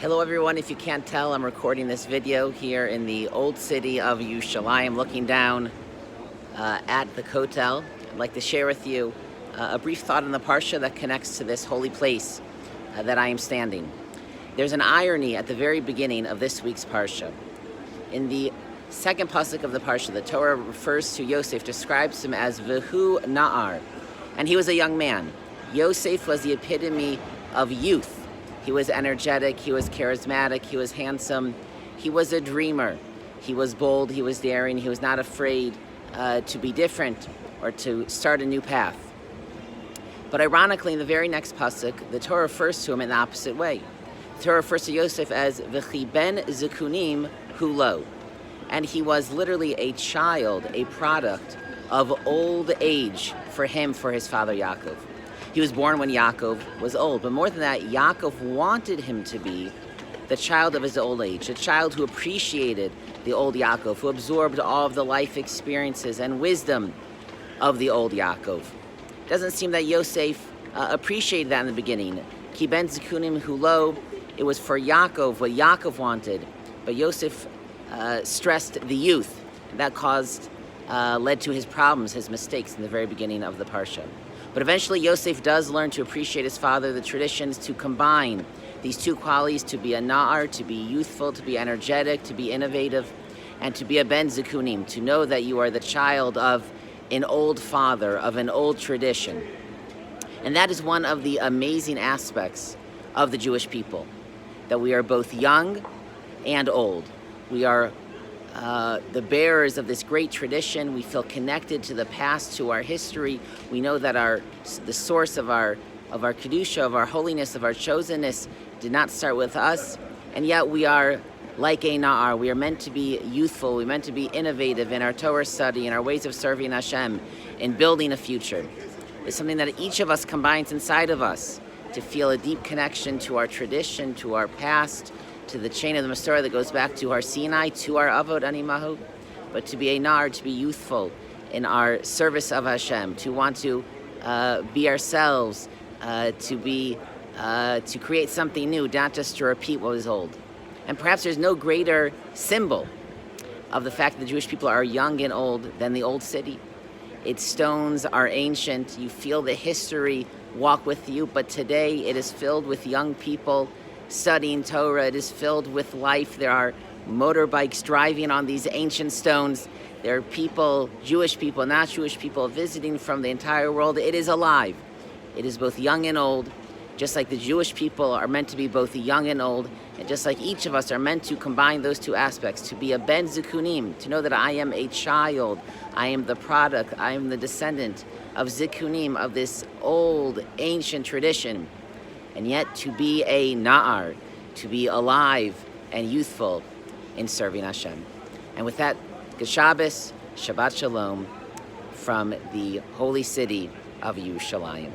Hello everyone, if you can't tell, I'm recording this video here in the old city of Yerushalayim, looking down at the Kotel. I'd like to share with you a brief thought on the Parsha that connects to this holy place that I am standing. There's an irony at the very beginning of this week's Parsha. In the second pasuk of the Parsha, the Torah refers to Yosef, describes him as Vehu Na'ar, and he was a young man. Yosef was the epitome of youth. He was energetic, he was charismatic, he was handsome, he was a dreamer, he was bold, he was daring, he was not afraid to be different or to start a new path. But ironically, in the very next pasuk, the Torah refers to him in the opposite way. The Torah refers to Yosef as V'chi ben zikunim hulo, and he was literally a child, a product of old age for him, for his father Yaakov. He was born when Yaakov was old, but more than that, Yaakov wanted him to be the child of his old age, a child who appreciated the old Yaakov, who absorbed all of the life experiences and wisdom of the old Yaakov. It doesn't seem that Yosef appreciated that in the beginning. Ki ben zikunim hulo, it was for Yaakov, what Yaakov wanted, but Yosef stressed the youth. That led to his problems, his mistakes in the very beginning of the Parsha. But eventually Yosef does learn to appreciate his father, the traditions, to combine these two qualities, to be a na'ar, to be youthful, to be energetic, to be innovative, and to be a ben zikunim, to know that you are the child of an old father, of an old tradition. And that is one of the amazing aspects of the Jewish people, that we are both young and old. We are the bearers of this great tradition. We feel connected to the past, to our history. We know that the source of our kedusha, of our holiness, of our chosenness, did not start with us, and yet we are like a na'ar. We are meant to be youthful. We're meant to be innovative in our Torah study, in our ways of serving Hashem, in building a future. It's something that each of us combines inside of us to feel a deep connection to our tradition, to our past, to the chain of the Masorah that goes back to our Sinai, to our Avot Animahu, but to be a nar, to be youthful in our service of Hashem, to want to be ourselves, to create something new, not just to repeat what was old. And perhaps there's no greater symbol of the fact that the Jewish people are young and old than the old city. Its stones are ancient. You feel the history walk with you, but today it is filled with young people studying Torah. It is filled with life. There are motorbikes driving on these ancient stones. There are people, Jewish people, not Jewish people, visiting from the entire world. It is alive. It is both young and old, just like the Jewish people are meant to be both young and old, and just like each of us are meant to combine those two aspects, to be a ben zikunim, to know that I am a child, I am the product, I am the descendant of zikunim, of this old, ancient tradition, and yet to be a na'ar, to be alive and youthful in serving Hashem. And with that, good Shabbos, Shabbat Shalom, from the holy city of Yerushalayim.